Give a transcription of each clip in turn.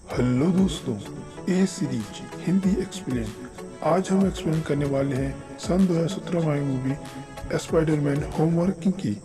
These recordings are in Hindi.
हेलो दोस्तों, ए सीरीज हिंदी एक्सप्लेन। आज हम एक्सप्लेन करने वाले हैं सन 2017 में आई मूवी स्पाइडरमैन होमवर्किंग की।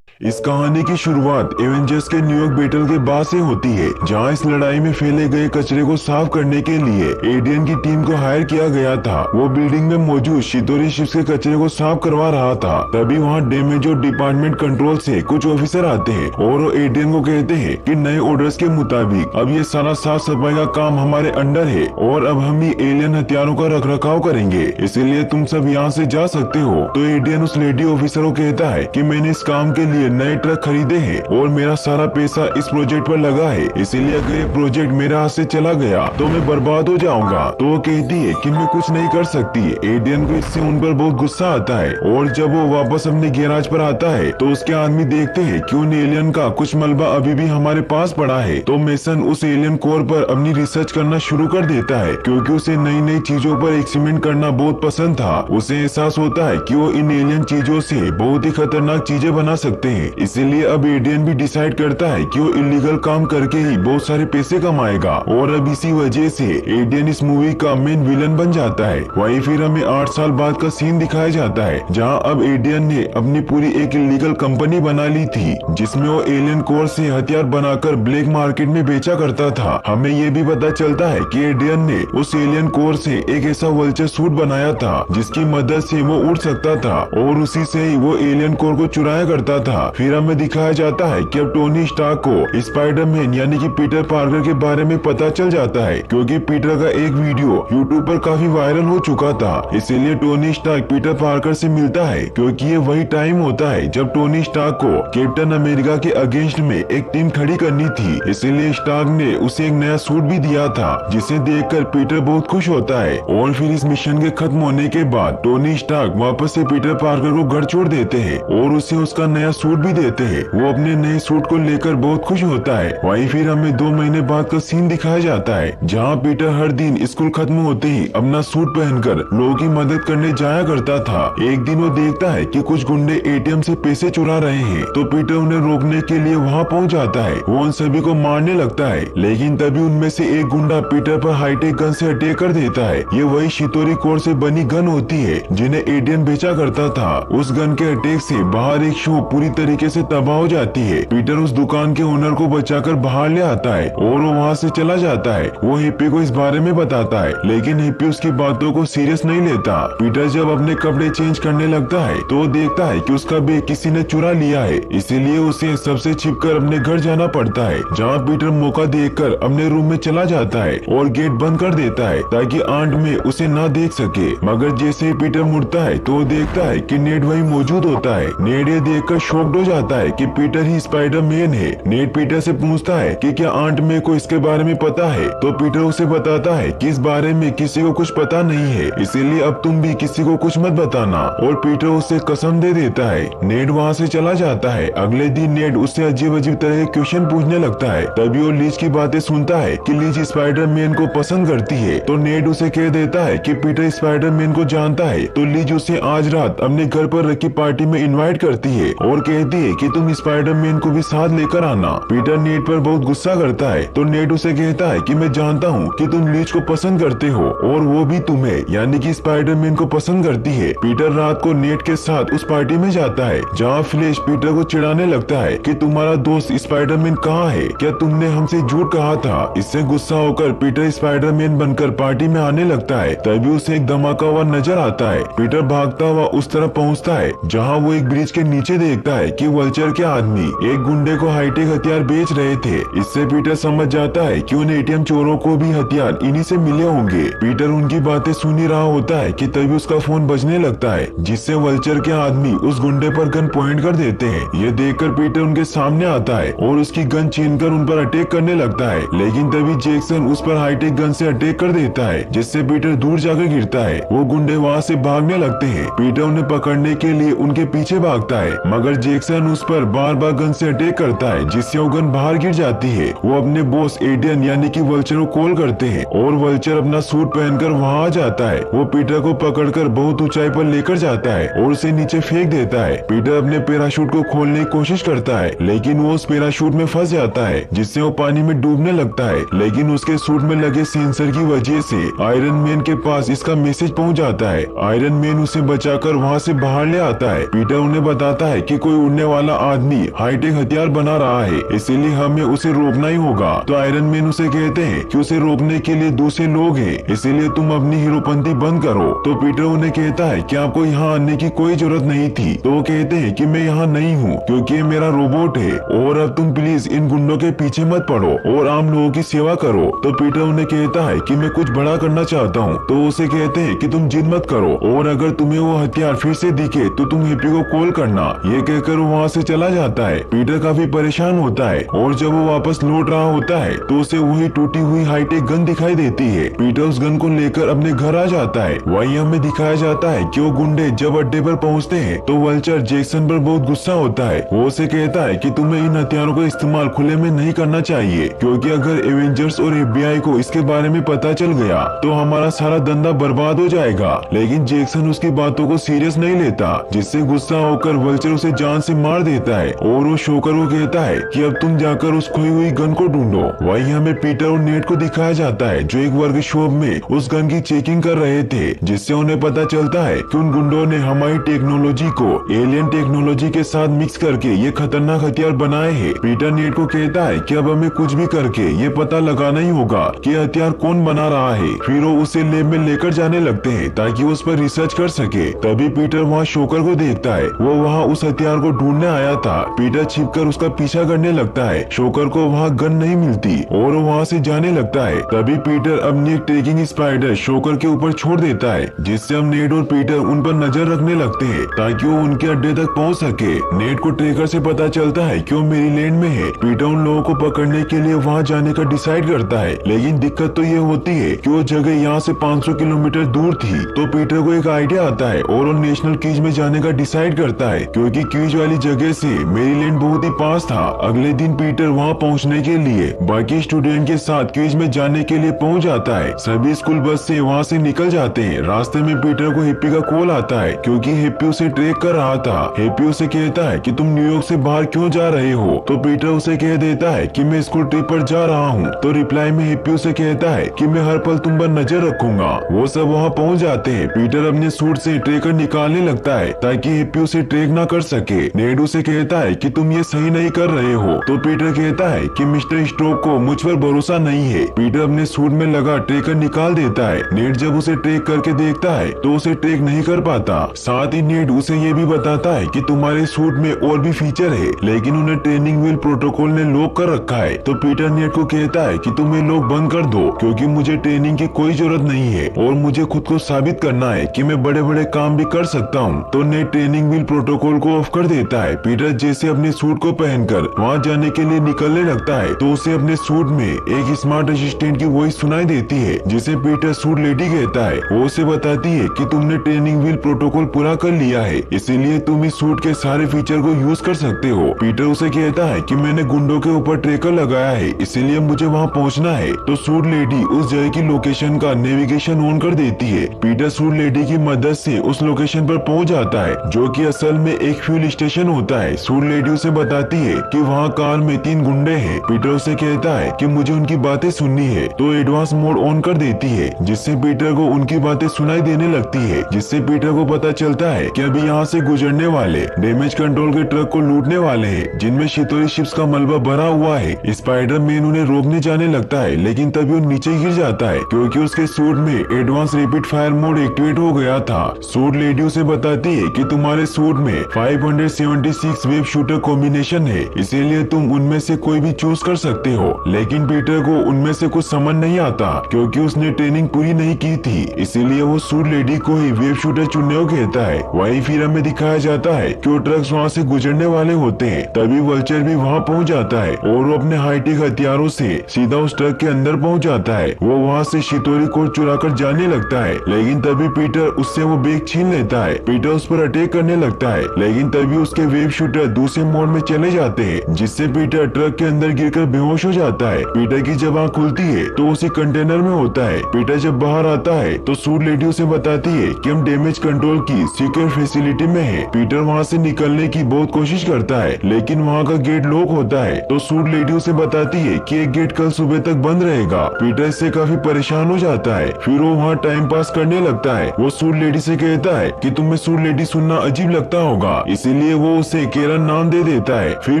इस कहानी की शुरुआत एवेंजर्स के न्यूयॉर्क बैटल के बाद से होती है, जहां इस लड़ाई में फैले गए कचरे को साफ करने के लिए एडियन की टीम को हायर किया गया था। वो बिल्डिंग में मौजूद शितोरी शिप्स के कचरे को साफ करवा रहा था। तभी वहां डैमेज और डिपार्टमेंट कंट्रोल से कुछ ऑफिसर आते हैं और वो एडियन को कहते हैं कि नए ऑर्डर्स के मुताबिक अब ये सारा साफ सफाई का काम हमारे अंडर है और अब हम ही एलियन हथियारों का रख रखाव करेंगे, इसीलिए तुम सब यहाँ से जा सकते हो। तो एडियन उस लेडी ऑफिसर को कहता है कि मैंने इस काम के लिए नए ट्रक खरीदे हैं और मेरा सारा पैसा इस प्रोजेक्ट पर लगा है, इसीलिए अगर ये प्रोजेक्ट मेरे हाथ से चला गया तो मैं बर्बाद हो जाऊंगा। तो वो कहती है कि मैं कुछ नहीं कर सकती। एडियन को इससे उन पर बहुत गुस्सा आता है और जब वो वापस अपने गैराज पर आता है तो उसके आदमी देखते हैं कि उन एलियन का कुछ मलबा अभी भी हमारे पास पड़ा है। तो मेसन उस एलियन कोर पर अपनी रिसर्च करना शुरू कर देता है, क्योंकि उसे नई नई चीजों पर एक्सपेरिमेंट करना बहुत पसंद था। उसे एहसास होता है कि वो इन एलियन चीजों से बहुत ही खतरनाक चीजें बना सकते हैं, इसीलिए अब एडियन भी डिसाइड करता है कि वो इलीगल काम करके ही बहुत सारे पैसे कमाएगा और अब इसी वजह से एडियन इस मूवी का मेन विलन बन जाता है। वहीं फिर हमें 8 साल बाद का सीन दिखाया जाता है, जहां अब एडियन ने अपनी पूरी एक इलीगल कंपनी बना ली थी, जिसमें वो एलियन कोर से हथियार बनाकर ब्लैक मार्केट में बेचा करता था। हमें ये भी पता चलता है कि एडियन ने उस एलियन कोर से एक ऐसा वल्चर सूट बनाया था जिसकी मदद से वो उड़ सकता था और उसी से ही वो एलियन कोर को चुराया करता था। फिर हमें दिखाया जाता है कि अब टोनी स्टार्क को स्पाइडरमैन यानी कि पीटर पार्कर के बारे में पता चल जाता है, क्योंकि पीटर का एक वीडियो यूट्यूब पर काफी वायरल हो चुका था। इसीलिए टोनी स्टार्क पीटर पार्कर से मिलता है, क्योंकि ये वही टाइम होता है जब टोनी स्टार्क को कैप्टन अमेरिका के अगेंस्ट में एक टीम खड़ी करनी थी। इसीलिए स्टार्क ने उसे एक नया सूट भी दिया था, जिसे देखकर पीटर बहुत खुश होता है। और फिर इस मिशन के खत्म होने के बाद टोनी स्टार्क वापस से पीटर पार्कर को घर छोड़ देते हैं और उसे उसका नया सूट भी देते हैं। वो अपने नए सूट को लेकर बहुत खुश होता है। वहीं फिर हमें 2 महीने बाद का सीन दिखाया जाता है, जहां पीटर हर दिन स्कूल खत्म होते ही अपना सूट पहनकर लोगों की मदद करने जाया करता था। एक दिन वो देखता है कि कुछ गुंडे एटीएम से पैसे चुरा रहे हैं, तो पीटर उन्हें रोकने के लिए वहां पहुंच जाता है। वो उन सभी को मारने लगता है, लेकिन तभी उनमें से एक गुंडा पीटर पर हाईटेक गन से अटैक कर देता है। ये वही शितोरी कोर से बनी गन होती है जिन्हें एडियन बेचा करता था। उस गन के अटैक से बाहर एक शॉप पूरी तरीके से तबाह हो जाती है। पीटर उस दुकान के ओनर को बचाकर बाहर ले आता है और वो वहाँ से चला जाता है। वो हिप्पी को इस बारे में बताता है, लेकिन हिप्पी उसकी बातों को सीरियस नहीं लेता। पीटर जब अपने कपड़े चेंज करने लगता है तो वो देखता है कि उसका बैग किसी ने चुरा लिया है, इसीलिए उसे सबसे छिपकर अपने घर जाना पड़ता है, जहाँ पीटर मौका देखकर अपने रूम में चला जाता है और गेट बंद कर देता है ताकि आंट में उसे ना देख सके। मगर जैसे ही पीटर मुड़ता है तो वो देखता है कि नेड वही मौजूद होता है। नेड ये देखकर शॉक्ड हो जाता है कि पीटर ही स्पाइडरमैन है। नेड पीटर से पूछता है कि क्या आंट मे को इसके बारे में पता है, तो पीटर उसे बताता है कि इस बारे में किसी को कुछ पता नहीं है, इसीलिए अब तुम भी किसी को कुछ मत बताना। और पीटर उसे कसम दे देता है। नेड वहाँ से चला जाता है। अगले दिन नेड उससे अजीब अजीब तरह के क्वेश्चन पूछने लगता है। तभी वो लीज की बातें सुनता है कि लीज स्पाइडरमैन को पसंद करती है। तो नेड उसे कह देता है कि पीटर स्पाइडरमैन को जानता है। तो लीज उसे आज रात अपने घर पर रखी पार्टी में इनवाइट करती है और कहती है कि तुम स्पाइडरमैन को भी साथ लेकर आना। पीटर नेड पर बहुत गुस्सा करता है, तो नेड उसे कहता है कि मैं जानता हूँ कि तुम लीज को पसंद करते हो और वो भी तुम्हें यानी कि स्पाइडरमैन को पसंद करती है। पीटर रात को नेड के साथ उस पार्टी में जाता है, जहाँ फ्लैश पीटर को चिढ़ाने लगता है कि तुम्हारा दोस्त स्पाइडरमैन कहाँ है, क्या तुमने हमसे झूठ कहा था। इससे गुस्सा होकर पीटर स्पाइडरमैन बनकर पार्टी में आने लगता है। तभी उसे एक धमाका हुआ नजर आता है। पीटर भागता हुआ उस तरफ पहुँचता है, जहाँ वो एक ब्रिज के नीचे देखता है कि वल्चर के आदमी एक गुंडे को हाईटेक हथियार बेच रहे थे। इससे पीटर समझ जाता है कि उन एटीएम चोरों को भी हथियार इन्हीं से मिले होंगे। पीटर उनकी बातें सुन ही रहा होता है कि तभी उसका फोन बजने लगता है, जिससे वल्चर के आदमी उस गुंडे पर गन पॉइंट कर देते हैं। ये देखकर पीटर उनके सामने आता है और उसकी गन छीनकर उन पर अटैक करने लगता है, लेकिन तभी जैक्सन उस पर हाईटेक गन से अटैक कर देता है, जिससे पीटर दूर जाकर गिरता है। वो गुंडे वहाँ से भागने लगते हैं। पीटर उन्हें पकड़ने के लिए उनके पीछे भागता है, मगर जैक्सन उस पर बार बार गन से अटैक करता है, जिससे वो गन बाहर गिर जाती है। वो अपने बॉस एडियन यानी कि वल्चर को कॉल करते हैं और वल्चर अपना सूट पहनकर वहाँ आ जाता है। वो पीटर को पकड़कर बहुत ऊंचाई पर लेकर जाता है और उसे नीचे फेंक देता है। पीटर अपने पैराशूट को खोलने की कोशिश करता है, लेकिन वो उस पैराशूट में फंस जाता है, जिससे वो पानी में डूबने लगता है। लेकिन उसके सूट में लगे सेंसर की वजह से आयरन मैन के पास इसका मैसेज पहुंच जाता है। आयरन मैन उसे बचाकर वहां से बाहर ले आता है। पीटर उन्हें बताता है कि कोई उड़ने वाला आदमी हाईटेक हथियार बना रहा है, इसीलिए हमें उसे रोकना ही होगा। तो आयरन मैन उसे कहते हैं कि उसे रोकने के लिए दूसरे लोग हैं, इसीलिए तुम अपनी हीरोपंती बंद करो। तो पीटर उन्हें कहता है कि आपको यहाँ आने की कोई जरूरत नहीं थी। तो वो कहते हैं कि मैं यहाँ नहीं हूँ क्योंकि ये मेरा रोबोट है और अब तुम प्लीज इन गुंडों के पीछे मत पड़ो और आम लोगों की सेवा करो। तो पीटर उन्हें कहता है कि मैं कुछ बड़ा करना चाहता हूँ। तो उसे कहते हैं कि तुम जिद मत करो और अगर तुम्हें वो हथियार फिर से दिखे तो तुम हैप्पी को कॉल करना। ये कहकर वो वहाँ से चला जाता है। पीटर काफी परेशान होता है और जब वो वापस लौट रहा होता है तो उसे वही टूटी हुई हाईटेक गन दिखाई देती है। पीटर उस गन को लेकर अपने घर आ जाता है। वहीं हमें दिखाया जाता है कि वो गुंडे जब अड्डे पर पहुँचते हैं तो वल्चर जैक्सन पर बहुत गुस्सा होता है। वो उसे कहता है कि तुम्हें इन हथियारों का इस्तेमाल खुले में नहीं करना चाहिए, क्योंकि अगर एवेंजर्स और FBI को इसके बारे में पता चल गया तो हमारा सारा धंधा बर्बाद हो जाएगा। लेकिन जैक्सन उसकी बातों को सीरियस नहीं लेता, जिससे गुस्सा होकर वल्चर उसे जान से मार देता है और वो शोकर को कहता है कि अब तुम जाकर उस खोई हुई गन को ढूंढो। वहीं हमें पीटर और नेट को दिखाया जाता है जो एक वर्कशॉप में उस गन की चेकिंग कर रहे थे, जिससे उन्हें पता चलता है कि उन गुंडों ने हमारी टेक्नोलॉजी को एलियन टेक्नोलॉजी के साथ मिक्स करके ये खतरनाक हथियार बनाए हैं। पीटर नेट को कहता है कि अब हमें कुछ भी करके ये पता लगाना ही होगा कि हथियार कौन बना रहा है। फिर वो उसे लैब में लेकर जाने लगते हैं ताकि उस पर रिसर्च कर सके। तभी पीटर वहाँ शोकर को देखता है, वो वहाँ उस हथियार को ढूंढने आया था। पीटर छिपकर उसका पीछा करने लगता है। शोकर को वहाँ गन नहीं मिलती और वो वहाँ से जाने लगता है। तभी पीटर अपनी एक ट्रेकिंग स्पाइडर शोकर के ऊपर छोड़ देता है, जिससे हम नेट और पीटर उन पर नजर रखने लगते हैं ताकि वो उनके अड्डे तक पहुँच सके। नेट को ट्रेकर से पता चलता है कि वो मेरीलैंड में है। पीटर उन लोगों को पकड़ने के लिए वहाँ जाने का डिसाइड करता है, लेकिन दिक्कत तो ये होती है कि वो जगह यहाँ से 500 किलोमीटर दूर थी। तो पीटर को एक आइडिया आता है और वो नेशनल क्वीज में जाने का डिसाइड करता है, क्योंकि क्वीज वाली जगह से मेरीलैंड बहुत ही पास था। अगले दिन पीटर वहाँ पहुँचने के लिए बाकी स्टूडेंट के साथ क्वीज में जाने के लिए पहुँच जाता है। सभी स्कूल बस से वहाँ से निकल जाते हैं। रास्ते में पीटर को हैप्पी का कॉल आता है, क्योंकि हैप्पी उसे ट्रैक कर रहा था। हैप्पी उसे कहता है कि तुम न्यूयॉर्क से बाहर क्यों जा रहे हो। तो पीटर उसे कह देता है कि मैं स्कूल ट्रिप पर जा रहा हूँ। तो रिप्लाई में हैप्पी उसे कहता है कि मैं हर पल तुम पर नजर रखूंगा। वो सब वहाँ पहुँच जाते हैं। पीटर अपने सूट से ट्रेकर निकालने लगता है ताकि हैप्पी उसे ट्रैक न कर सके। नेड उसे कहता है कि तुम ये सही नहीं कर रहे हो। तो पीटर कहता है कि मिस्टर स्ट्रोक को मुझ पर भरोसा नहीं है। पीटर अपने सूट में लगा ट्रेकर निकाल देता है। नेड जब उसे ट्रैक करके देखता है तो उसे ट्रैक नहीं कर पाता। साथ ही नेड उसे ये भी बताता है कि तुम्हारे सूट में और भी फीचर है, लेकिन उन्हें ट्रेनिंग व्हील प्रोटोकॉल ने लॉक कर रखा है। तो पीटर नेड को कहता है कि तुम ये लॉक बंद कर दो, क्योंकि मुझे ट्रेनिंग की कोई जरूरत नहीं है और मुझे खुद को साबित करना है कि मैं बड़े बड़े काम भी कर सकता हूँ। तो नेड ट्रेनिंग व्हील प्रोटोकॉल को ऑफ कर देता है। पीटर जैसे अपने सूट को पहनकर वहाँ जाने के लिए निकलने लगता है तो उसे अपने सूट में एक स्मार्ट असिस्टेंट की वॉइस सुनाई देती है, जिसे पीटर सूट लेडी कहता है। वो उसे बताती है कि तुमने ट्रेनिंग व्हील प्रोटोकॉल पूरा कर लिया है, इसीलिए तुम इस सूट के सारे फीचर को यूज कर सकते हो। पीटर उसे कहता है कि मैंने गुंडों के ऊपर ट्रेकर लगाया है, इसीलिए मुझे वहाँ पहुँचना है। तो सूट लेडी उस जगह की लोकेशन का नेविगेशन ऑन कर देती है। पीटर सूट लेडी की मदद से उस लोकेशन पर पहुँच जाता है, जो कि असल में एक फ्यूल स्टेशन होता है। सूट लेडी उसे बताती है कि वहाँ कार में 3 गुंडे हैं। पीटर उसे कहता है कि मुझे उनकी बातें सुननी है। तो एडवांस मोड ऑन कर देती है, जिससे पीटर को उनकी बातें सुनाई देने लगती है, जिससे पीटर को पता चलता है कि अभी यहाँ से गुजरने वाले डैमेज कंट्रोल के ट्रक को लूटने वाले हैं, जिनमें शितोरी शिप्स का मलबा भरा हुआ है। स्पाइडर मैन उन्हें रोकने जाने लगता है, लेकिन तभी वो नीचे गिर जाता है, क्योंकि उसके सूट में advance rapid fire mode activate हो गया था। सूट लेडी उसे बताती है कि तुम्हारे सूट में 576 वेब शूटर कॉम्बिनेशन है, इसीलिए तुम उनमें से कोई भी चूज कर सकते हो। लेकिन पीटर को उनमें से कुछ समझ नहीं आता, क्योंकि उसने ट्रेनिंग पूरी नहीं की थी, इसीलिए वो सूट लेडी को ही वेब शूटर चुनने को कहता है। वहीं फिर हमें दिखाया जाता है कि वो ट्रक्स वहाँ से गुजरने वाले होते हैं। तभी वल्चर भी वहाँ पहुँच जाता है और वो अपने हाईटेक हथियारों से सीधा उस ट्रक के अंदर पहुँच जाता है। वो वहाँ से शितोरी कोड चुरा कर जाने लगता है, लेकिन तभी पीटर उससे वो बैग छीन लेता है। पीटर उस पर अटैक करने लगता है, लेकिन तभी उस उसके वेब शूटर दूसरे मोड में चले जाते हैं, जिससे पीटर ट्रक के अंदर गिरकर बेहोश हो जाता है। पीटर की जब आँख खुलती है तो उसी कंटेनर में होता है। पीटर जब बाहर आता है तो सूट लेडी उसे बताती है कि हम डैमेज कंट्रोल की सिक्योर फैसिलिटी में है। पीटर वहाँ से निकलने की बहुत कोशिश करता है, लेकिन वहाँ का गेट लॉक होता है। तो सूट लेडी उसे बताती है कि एक गेट कल सुबह तक बंद रहेगा। पीटर इससे काफी परेशान हो जाता है। फिर वो वहाँ टाइम पास करने लगता है। वो सूट लेडी से कहता है कि तुम्हें सूट लेडी सुनना अजीब लगता होगा, इसीलिए वो उसे केरन नाम दे देता है। फिर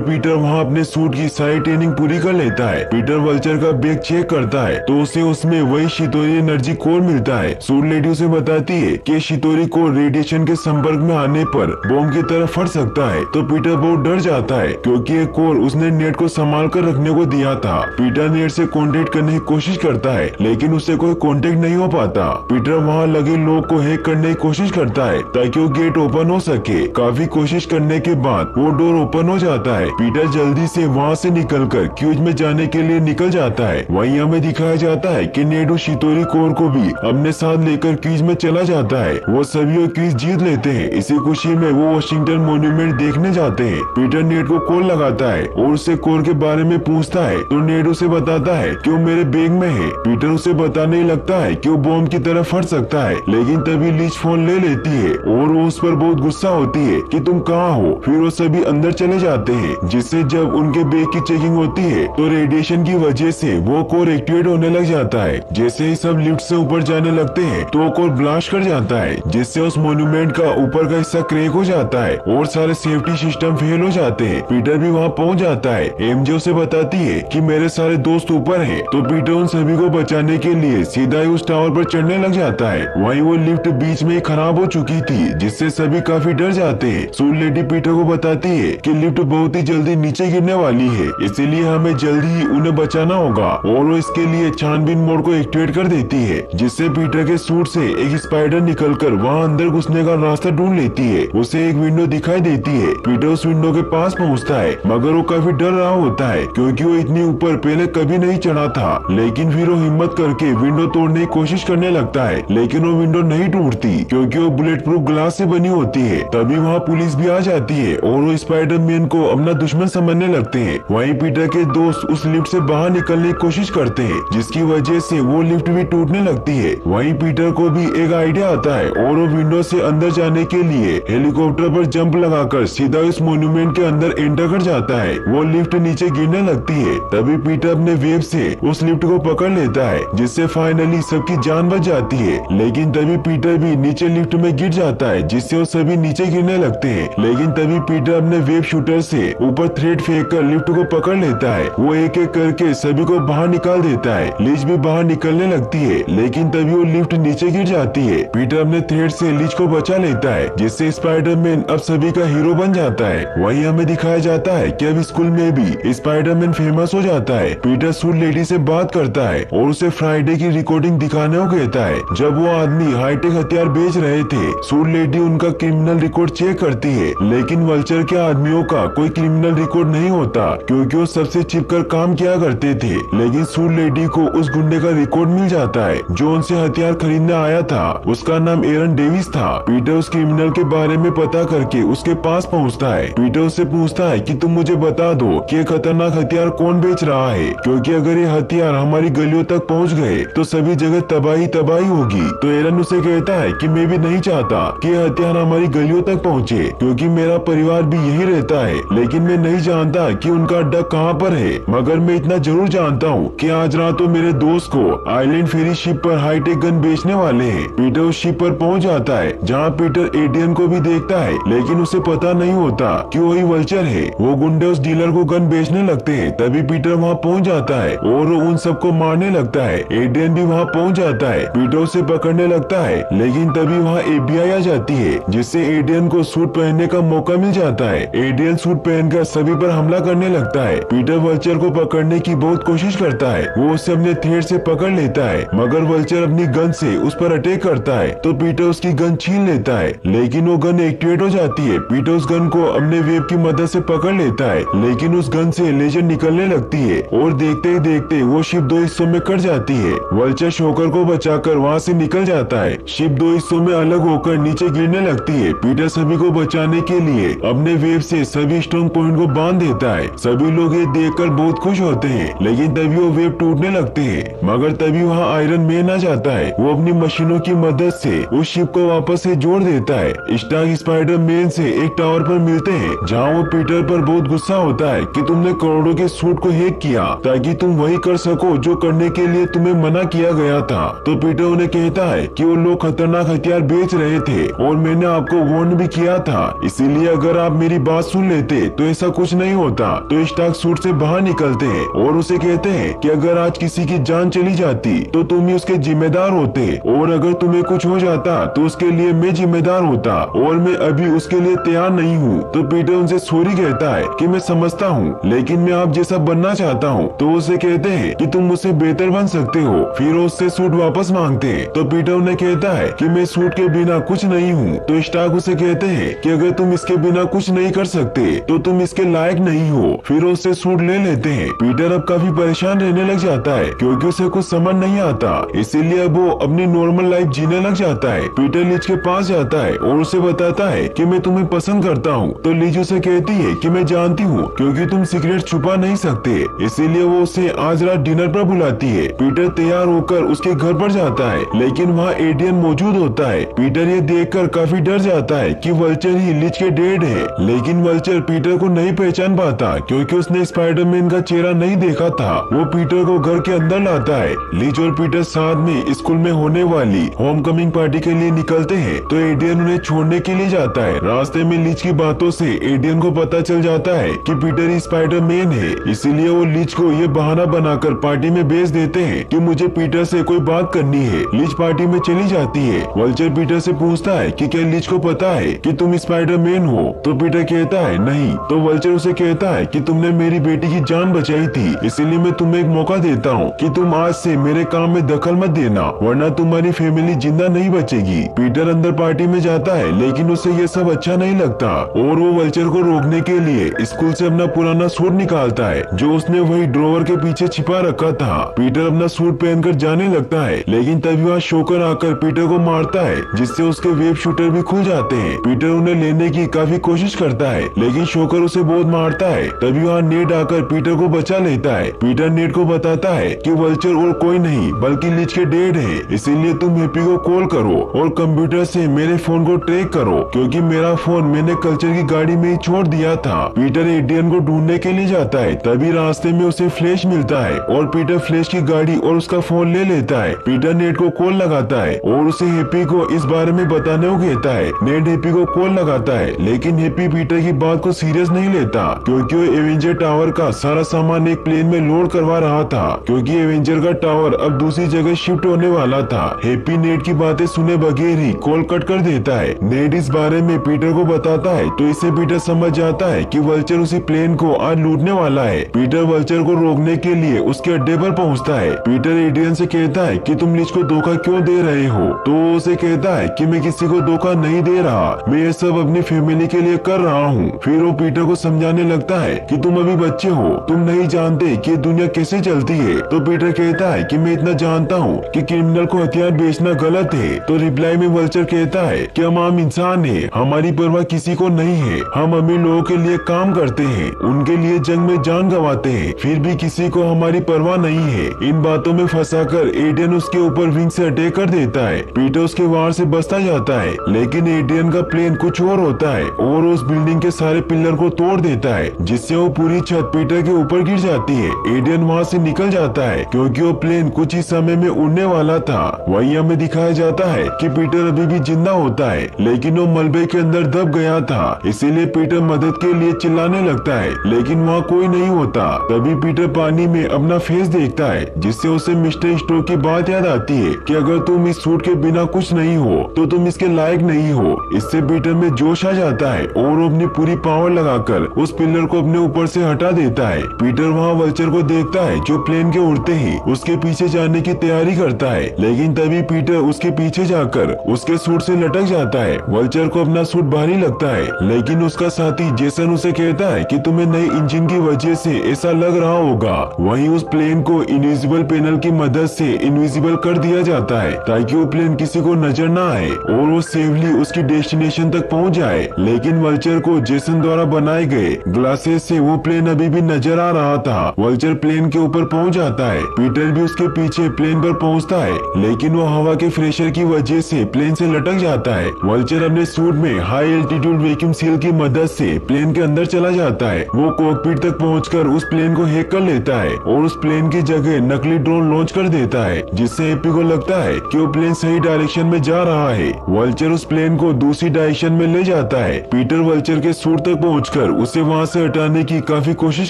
पीटर वहाँ अपने सूट की सारी ट्रेनिंग पूरी कर लेता है। पीटर वल्चर का बैग चेक करता है तो उसे उसमें वही शितोरी एनर्जी कोर मिलता है। सूट लेडी उसे बताती है कि शितोरी कोर रेडिएशन के संपर्क में आने पर बॉम्ब की तरह फट सकता है। तो पीटर बहुत डर जाता है क्योंकि ये कोर उसने नेट को संभाल कर रखने को दिया था। पीटर नेट से कांटेक्ट करने की कोशिश करता है, लेकिन उससे कोई कांटेक्ट नहीं हो पाता। पीटर वहाँ लगे लोग को हैक करने की कोशिश करता है ताकि वो गेट ओपन हो सके। काफी कोशिश करने के बाद वो डोर ओपन हो जाता है। पीटर जल्दी से वहाँ से निकलकर क्यूज में जाने के लिए निकल जाता है। वहीं हमें दिखाया जाता है कि नेडू शितोरी कोर को भी अपने साथ लेकर क्यूज में चला जाता है। वो सभी क्यूज जीत लेते हैं। इसी खुशी में वो वाशिंगटन मॉन्यूमेंट देखने जाते हैं। पीटर नेड को कॉल लगाता है और उससे कोर के बारे में पूछता है तो नेड उसे बताता है कि वो मेरे बैग में है। पीटर उसे बताने लगता है कि वो बॉम्ब की तरह फट सकता है, लेकिन तभी लीच फोन ले लेती है और वो उस पर बहुत गुस्सा होती है कि तुम कहाँ हो। फिर वो सभी अंदर चले जाते हैं, जिससे जब उनके बैग की चेकिंग होती है तो रेडिएशन की वजह से वो कोर एक्टिवेट होने लग जाता है। जैसे ही सब लिफ्ट से ऊपर जाने लगते हैं तो वो कोर ब्लास्ट कर जाता है, जिससे उस मॉन्यूमेंट का ऊपर का हिस्सा क्रैक हो जाता है और सारे सेफ्टी सिस्टम फेल हो जाते हैं। पीटर भी वहाँ पहुँच जाता है। एमजे उसे बताती है कि मेरे सारे दोस्त ऊपर हैं। तो पीटर उन सभी को बचाने के लिए सीधा ही उस टावर पर चढ़ने लग जाता है। वहीं वो लिफ्ट बीच में खराब हो चुकी थी, जिससे सभी काफी डर जाते हैं। सूट लेडी पीटर को बताती है कि लिफ्ट बहुत ही जल्दी नीचे गिरने वाली है, इसीलिए हमें जल्दी ही उन्हें बचाना होगा और वो इसके लिए छानबीन मोड को एक्टिवेट कर देती है, जिससे पीटर के सूट से एक स्पाइडर निकलकर वहाँ अंदर घुसने का रास्ता ढूंढ लेती है। उसे एक विंडो दिखाई देती है। पीटर उस विंडो के पास पहुँचता है, मगर वो काफी डर रहा होता है क्योंकि वो इतनी ऊपर पहले कभी नहीं चढ़ा था। लेकिन फिर वो हिम्मत करके विंडो तोड़ने की कोशिश करने लगता है, लेकिन वो विंडो नहीं टूटती क्योंकि वो बुलेट प्रूफ ग्लास से बनी होती है। तभी वहाँ पुलिस भी आ जाती है और वो स्पाइडरमैन को अपना दुश्मन समझने लगते हैं। वहीं पीटर के दोस्त उस लिफ्ट से बाहर निकलने की कोशिश करते हैं, जिसकी वजह से वो लिफ्ट भी टूटने लगती है। वहीं पीटर को भी एक आइडिया आता है और वो विंडो से अंदर जाने के लिए हेलीकॉप्टर पर जंप लगाकर सीधा इस मॉन्यूमेंट के अंदर एंटर कर जाता है। वो लिफ्ट नीचे गिरने लगती है। तभी पीटर अपने वेब से उस लिफ्ट को पकड़ लेता है, जिससे फाइनली सबकी जान बच जाती है। लेकिन तभी पीटर भी नीचे लिफ्ट में गिर जाता है, जिससे वो सभी नीचे गिरने लगते हैं। लेकिन तभी पीटर अपने वेब शूटर से ऊपर थ्रेड फेंक कर लिफ्ट को पकड़ लेता है। वो एक एक करके सभी को बाहर निकाल देता है। लीच भी बाहर निकलने लगती है, लेकिन तभी वो लिफ्ट नीचे गिर जाती है। पीटर अपने थ्रेड से लीच को बचा लेता है, जिससे स्पाइडरमैन अब सभी का हीरो बन जाता है। वहीं हमें दिखाया जाता है कि अब स्कूल में भी स्पाइडरमैन फेमस हो जाता है। पीटर सूट लेडी से बात करता है और उसे फ्राइडे की रिकॉर्डिंग दिखाने को कहता है, जब वो आदमी हाईटेक हथियार बेच रहे थे। सूट लेडी उनका क्रिमिनल रिकॉर्ड चेक करती है, लेकिन वल्चर के आदमियों का कोई क्रिमिनल रिकॉर्ड नहीं होता क्योंकि वो सबसे छिपकर काम किया करते थे। लेकिन सूट लेडी को उस गुंडे का रिकॉर्ड मिल जाता है जो उनसे हथियार खरीदने आया था। उसका नाम एरन डेविस था। पीटर उस क्रिमिनल के बारे में पता करके उसके पास पहुंचता है। पीटर उससे पूछता है कि तुम मुझे बता दो कि ये खतरनाक हथियार कौन बेच रहा है, क्योंकि अगर ये हथियार हमारी गलियों तक पहुंच गए तो सभी जगह तबाही तबाही होगी। तो एरन उसे कहता है कि मैं भी नहीं चाहता कि ये हथियार हमारी गलियों तक पहुंचे, क्योंकि मेरा परिवार भी यही रहता है। लेकिन मैं नहीं जानता कि उनका अड्डा कहाँ पर है, मगर मैं इतना जरूर जानता हूँ कि आज रात तो मेरे दोस्त को आइलैंड फेरी शिप पर हाईटेक गन बेचने वाले हैं। पीटर उस शिप पर पहुँच जाता है, जहाँ पीटर एडियन को भी देखता है, लेकिन उसे पता नहीं होता कि वही वल्चर है। वो गुंडे उस डीलर को गन बेचने लगते हैं। तभी पीटर वहाँ पहुँच जाता है और वो उन सबको मारने लगता है। एडियन भी वहाँ पहुँच जाता है। पीटर उसे पकड़ने लगता है, लेकिन तभी वहाँ FBI आ जाती है, जिससे एडियन को सूट पहनने का मौका मिल जाता है। एडियन सूट पहनकर सभी पर हमला करने लगता है। पीटर वल्चर को पकड़ने की बहुत कोशिश करता है। वो उसे अपने थ्रेड से पकड़ लेता है, मगर वल्चर अपनी गन से उस पर अटैक करता है। तो पीटर उसकी गन छीन लेता है, लेकिन वो गन एक्टिवेट हो जाती है। पीटर उस गन को अपने वेब की मदद से पकड़ लेता है, लेकिन उस गन से लेजर निकलने लगती है और देखते ही देखते वो शिप दो हिस्सों में कट जाती है। वल्चर शोकर को बचाकर वहाँ से निकल जाता है। शिप दो हिस्सों में अलग होकर नीचे गिरने लगती है। पीटर सभी को बचाने के लिए अपने वेब से सभी स्ट्रॉन्ग पॉइंट को बांध देता है। सभी लोग ये देखकर बहुत खुश होते हैं, लेकिन तभी वो वेब टूटने लगते हैं। मगर तभी वहाँ आयरन मैन आ जाता है। वो अपनी मशीनों की मदद से उस शिप को वापस से जोड़ देता है। स्टार्क स्पाइडर मैन से एक टावर पर मिलते हैं, जहाँ वो पीटर पर बहुत गुस्सा होता है कि तुमने करोड़ों के सूट को हैक किया ताकि तुम वही कर सको जो करने के लिए तुम्हें मना किया गया था। तो पीटर उन्हें कहता है कि वो लोग खतरनाक हथियार बेच रहे थे और मैंने आपको वार्न भी किया था, इसीलिए अगर आप मेरी बात सुन लेते तो ऐसा कुछ नहीं होता। तो स्टार्क सूट से बाहर निकलते हैं और उसे कहते हैं कि अगर आज किसी की जान चली जाती तो तुम ही उसके जिम्मेदार होते, और अगर तुम्हें कुछ हो जाता तो उसके लिए मैं जिम्मेदार होता, और मैं अभी उसके लिए तैयार नहीं हूँ। तो पीटर उनसे सॉरी कहता है कि मैं समझता हूँ, लेकिन मैं आप जैसा बनना चाहता हूँ। तो उसे कहते हैं कि तुम मुझसे बेहतर बन सकते हो। फिर उससे सूट वापस मांगते हैं। तो पीटर उन्हें कहता है कि मैं सूट के बिना कुछ नहीं हूँ। तो स्टार्क उसे कहते हैं कि अगर तुम इसके बिना कुछ नहीं कर सकते तो तुम इसके लायक नहीं हो। फिर उससे सूट ले लेते हैं। पीटर अब काफी परेशान रहने लग जाता है क्योंकि उसे कुछ समझ नहीं आता, इसीलिए अब वो अपनी नॉर्मल लाइफ जीने लग जाता है। पीटर लिज के पास जाता है और उसे बताता है कि मैं तुम्हें पसंद करता हूँ। तो लिज उसे कहती है कि मैं जानती हूँ क्योंकि तुम सीक्रेट छुपा नहीं सकते, इसीलिए वो उसे आज रात डिनर पर बुलाती है। पीटर तैयार होकर उसके घर पर जाता है, लेकिन वहाँ एडियन मौजूद होता है। पीटर ये देखकर काफी डर जाता है कि वल्चर ही लिज के डेड है, लेकिन वल्चर पीटर को नहीं पहचान पाता क्योंकि उसने स्पाइडरमैन का चेहरा नहीं देखा था। वो पीटर को घर के अंदर लाता है। लिज और पीटर साथ में स्कूल में होने वाली होमकमिंग पार्टी के लिए निकलते हैं। तो एडियन उन्हें छोड़ने के लिए जाता है। रास्ते में लिज की बातों से एडियन को पता चल जाता है कि पीटर ही स्पाइडरमैन है, इसीलिए वो लिज को ये बहाना बनाकर पार्टी में भेज देते हैं कि मुझे पीटर से कोई बात करनी है। लिज पार्टी में चली जाती है। वल्चर पीटर से पूछता है कि क्या लिज को पता है कि तुम स्पाइडरमैन हो। तो पीटर कहता है नहीं। तो वल्चर उसे कहता है कि तुमने मेरी बेटी की जान बचाई थी, इसीलिए मैं तुम्हें एक मौका देता हूँ कि तुम आज से मेरे काम में दखल मत देना, वरना तुम्हारी फैमिली जिंदा नहीं बचेगी। पीटर अंदर पार्टी में जाता है, लेकिन उसे ये सब अच्छा नहीं लगता और वो वल्चर को रोकने के लिए स्कूल से अपना पुराना सूट निकालता है जो उसने वही ड्रॉवर के पीछे छिपा रखा था। पीटर अपना सूट पहनकर जाने लगता है, लेकिन तभी वहाँ शोकर आकर पीटर को मारता है, जिससे उसके वेब शूटर भी खुल जाते हैं। पीटर उन्हें लेने की काफी कोशिश करता है, लेकिन शोकर उसे बहुत मारता है। तभी वहाँ नेड आकर पीटर को बचा लेता है। पीटर नेड को बताता है कि वल्चर और कोई नहीं बल्कि लिज के डेड है, इसीलिए तुम हैप्पी को कॉल करो और कंप्यूटर से मेरे फोन को ट्रैक करो, क्योंकि मेरा फोन मैंने कल्चर की गाड़ी में ही छोड़ दिया था। पीटर एडियन को ढूंढने के लिए जाता है। तभी रास्ते में उसे फ्लैश मिलता है और पीटर फ्लैश की गाड़ी और उसका फोन ले लेता है। पीटर नेड को कॉल लगाता है और उसे हैप्पी को इस बारे में बताने को कहता है। नेड हैप्पी को कॉल लगाता है, लेकिन हैप्पी पीटर की बात को सीरियस नहीं लेता क्योंकि वो एवेंजर टावर का सारा सामान एक प्लेन में लोड करवा रहा था, क्योंकि एवेंजर का टावर अब दूसरी जगह शिफ्ट होने वाला था। हैप्पी नेड की बातें सुने बगैर ही कॉल कट कर देता है। नेड इस बारे में पीटर को बताता है तो इससे पीटर समझ जाता है कि वल्चर उसी प्लेन को आज लूटने वाला है। पीटर वल्चर को रोकने के लिए उसके अड्डे पर पहुंचता है। पीटर एडियन से कहता है कि तुम लिज को धोखा क्यों दे रहे हो। तो वो उसे कहता है कि मैं किसी को धोखा नहीं दे रहा, मैं ये सब अपनी फैमिली के लिए कर रहा हूँ। फिर वो पीटर को समझाने लगता है कि तुम अभी बच्चे हो, तुम नहीं जानते कि दुनिया कैसे चलती है। तो पीटर कहता है कि मैं इतना जानता हूँ कि क्रिमिनल को हथियार बेचना गलत है। तो रिप्लाई में वल्चर कहता है कि हम आम इंसान है, हमारी परवाह किसी को नहीं है, हम अमीर लोगों के लिए काम करते हैं, उनके लिए जंग में जान गंवाते हैं, फिर भी किसी को हमारी परवाह नहीं है। इन बातों में फंसाकर एडियन उसके ऊपर विंग से अटैक कर देता है। पीटर उसके वार से बचता जाता है, लेकिन एडियन का प्लेन कुछ और होता है और उस बिल्डिंग के सारे पिलर को तोड़ देता है, जिससे वो पूरी छत पीटर के ऊपर गिर जाती है। एडियन वहाँ से निकल जाता है क्योंकि वो प्लेन कुछ ही समय में उड़ने वाला था। वही हमें दिखाया जाता है कि पीटर अभी भी जिंदा होता है, लेकिन वो मलबे के अंदर दब गया था, इसीलिए पीटर मदद के लिए चिल्लाने लगता है, लेकिन वहाँ कोई नहीं होता। तभी पीटर पानी में अपना फेस देखता है, जिससे उसे मिस्टर स्टोक की बात याद आती है कि अगर तुम इस सूट के बिना कुछ नहीं हो तो तुम इसके लायक नहीं हो। इससे पीटर में जोश आ जाता है और वो अपनी पूरी पावर लगाकर उस पिलर को अपने ऊपर से हटा देता है। पीटर वहाँ वल्चर को देखता है जो प्लेन के उड़ते ही उसके पीछे जाने की तैयारी करता है, लेकिन तभी पीटर उसके पीछे जाकर उसके सूट से लटक जाता है। वल्चर को अपना सूट भारी लगता है, लेकिन उसका साथी जेसन उसे कहता है कि तुम्हें नए इंजन की वजह से ऐसा लग रहा होगा। वहीं उस प्लेन को इनविजिबल पैनल की मदद से इनविजिबल कर दिया जाता है ताकि वो प्लेन किसी को नजर न आए और वो सेफली उसकी डेस्टिनेशन तक पहुंच जाए। है, लेकिन वल्चर को जेसन द्वारा बनाए गए ग्लासेस से वो प्लेन अभी भी नजर आ रहा था। वल्चर प्लेन के ऊपर पहुंच जाता है, पीटर भी उसके पीछे प्लेन पर पहुंचता है, लेकिन वो हवा के प्रेशर की वजह से प्लेन से लटक जाता है। वल्चर अपने सूट में हाई एल्टीट्यूड वैक्यूम सील की मदद से प्लेन के अंदर चला जाता है। वो कॉकपिट तक पहुंचकर उस प्लेन को हैक कर लेता है और उस प्लेन की जगह नकली ड्रोन लॉन्च कर देता है, जिससे एपी को लगता है कि वो प्लेन सही डायरेक्शन में जा रहा है। वल्चर उस प्लेन को दूसरी डायरेक्शन में ले जाता है। पीटर वल्चर के सूट तक पहुंचकर उसे वहां से हटाने की काफी कोशिश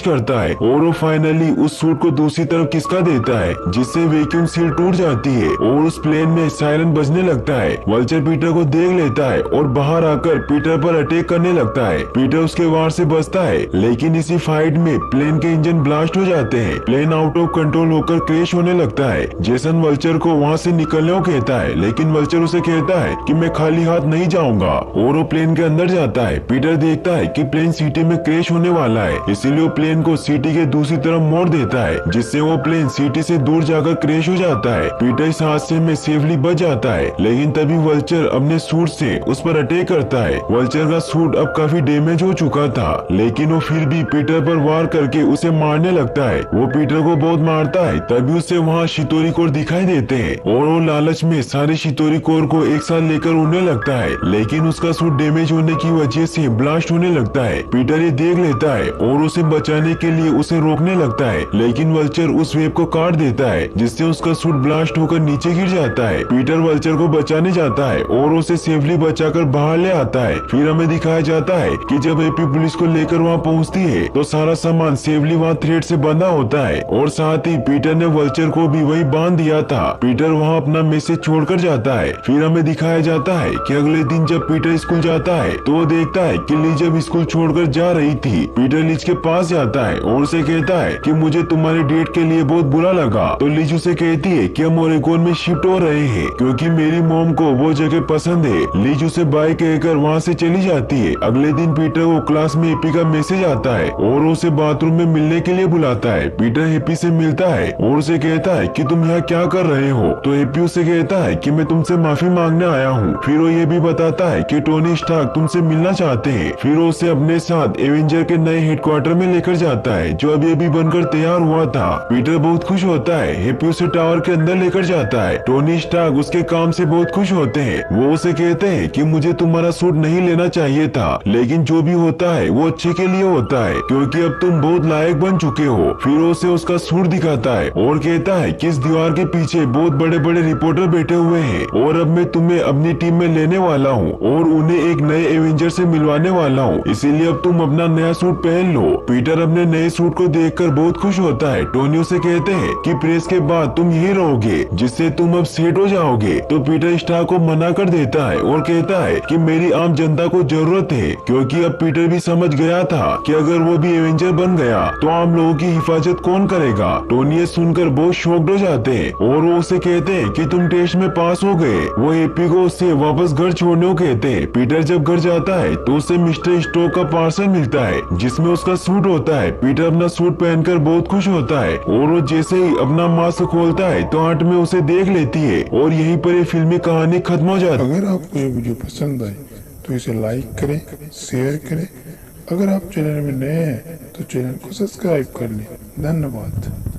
करता है और वो फाइनली उस सूट को दूसरी तरफ खिसका देता है, जिससे वैक्यूम सील टूट जाती है और उस प्लेन में सायरन बजने लगता है। वल्चर पीटर को देख लेता है और बाहर आकर पीटर पर अटैक करने लगता है। पीटर उसके वार से बचता है, लेकिन इसी फाइट में प्लेन के इंजन ब्लास्ट हो जाते हैं। प्लेन आउट ऑफ कंट्रोल होकर क्रैश होने लगता है। जेसन वल्चर को वहां से निकलने को कहता है, लेकिन वल्चर उसे कहता है कि मैं खाली हाथ नहीं जाऊंगा और वो प्लेन के अंदर जाता है। पीटर देखता है कि प्लेन सिटी में क्रैश होने वाला है, इसीलिए वो प्लेन को सिटी के दूसरी तरफ मोड़ देता है, जिससे वो प्लेन सिटी से दूर जाकर क्रैश हो जाता है। पीटर इस हादसे में सेफली बच जाता है, लेकिन तभी वल्चर अपने सूट से उस पर अटैक करता है। वल्चर का सूट अब काफी डैमेज हो चुका था, लेकिन वो फिर भी पीटर पर वार करके उसे मारने लगता है। वो पीटर को बहुत मारता है, तभी उसे वहाँ शितोरी कोर दिखाई देते हैं और वो लालच में सारे शितोरी कोर को एक साथ लेकर उड़ने लगता है, लेकिन उसका सूट डैमेज होने की वजह से ब्लास्ट होने लगता है। पीटर ये देख लेता है और उसे बचाने के लिए उसे रोकने लगता है, लेकिन वल्चर उस वेब को काट देता है, जिससे उसका सूट ब्लास्ट होकर नीचे गिर जाता है। पीटर वल्चर को बचाने जाता है और उसे सेफली बचाकर बाहर ले आता है। फिर हमें दिखाया जाता है कि जब एपी पुलिस को लेकर वहाँ पहुँचती है तो सारा सामान सेफली वहाँ थ्रेड से बंधा होता है और साथ ही पीटर ने वल्चर को भी वही बांध दिया था। पीटर वहाँ अपना मैसेज छोड़कर जाता है। फिर हमें दिखाया जाता है कि अगले दिन जब पीटर स्कूल जाता है तो वो देखता है कि लीज जब स्कूल छोड़कर जा रही थी। पीटर लीज के पास जाता है और उसे कहता है कि मुझे तुम्हारे डेट के लिए बहुत बुरा लगा। तो लीज उसे कहती है कि हम ओरेगोन में शिफ्ट हो रहे हैं क्योंकि मेरी मॉम को वो जगह पसंद है। लीज उसे बाय कहकर वहाँ से चली जाती है। अगले दिन पीटर को क्लास में एपी का मैसेज आता है और उसे बाथरूम में मिलने के लिए बुलाता है। पीटर एपी से मिलता है और उसे कहता है कि तुम यहाँ क्या कर रहे हो। तो एपी उसे कहता है कि मैं तुमसे माफी मांगने आया हूँ। फिर वो ये भी बताता है कि टोनी स्टार्क तुमसे मिलना चाहते हैं। फिर वो उसे अपने साथ एवेंजर के नए हेडक्वार्टर में लेकर जाता है, जो अभी अभी बनकर तैयार हुआ था। पीटर बहुत खुश होता है। एपी उसे टावर के अंदर लेकर जाता है। टोनी स्टार्क उसके काम से बहुत खुश होते हैं। वो उसे कहते हैं कि मुझे तुम्हारा सूट नहीं लेना चाहिए था, लेकिन जो भी होता है वो अच्छे के लिए होता है क्योंकि अब तुम बहुत लायक बन चुके हो। फिर वो उसे उसका सूट दिखाता है और कहता है कि इस दीवार के पीछे बहुत बड़े बड़े रिपोर्टर बैठे हुए हैं और अब मैं तुम्हें अपनी टीम में लेने वाला हूँ और उन्हें एक नए एवेंजर से मिलवाने वाला हूँ, इसीलिए अब तुम अपना नया सूट पहन लो। पीटर अपने नए सूट को देखकर बहुत खुश होता है। टोनी उसे कहते हैं कि प्रेस के बाद तुम यही रहोगे, जिससे तुम अब सेट हो जाओगे। तो पीटर स्टार को मना कर देता है और कहता है कि मेरी आम जनता को जरूरत है, क्योंकि अब पीटर भी समझ गया था कि अगर वो भी एवेंजर बन गया तो आम लोगों की हिफाजत कौन करेगा। टोनी ये सुनकर बहुत शॉक्ड हो जाते हैं और वो उसे कहते हैं कि तुम टेस्ट में पास हो गए। वो एपी को उससे वापस घर छोड़ने को कहते हैं। पीटर जब घर जाता है तो उसे मिस्टर स्टोक का पार्सल मिलता है जिसमें उसका सूट होता है। पीटर अपना सूट पहनकर बहुत खुश होता है और वो जैसे ही अपना मास्क खोलता है तो आंट में उसे देख लेती है और यहीं पर ये फिल्मी कहानी खत्म हो जाती है। अगर आपको ये वीडियो पसंद आई तो इसे लाइक करें, शेयर करें। अगर आप चैनल में नए हैं तो चैनल को सब्सक्राइब कर लें। धन्यवाद।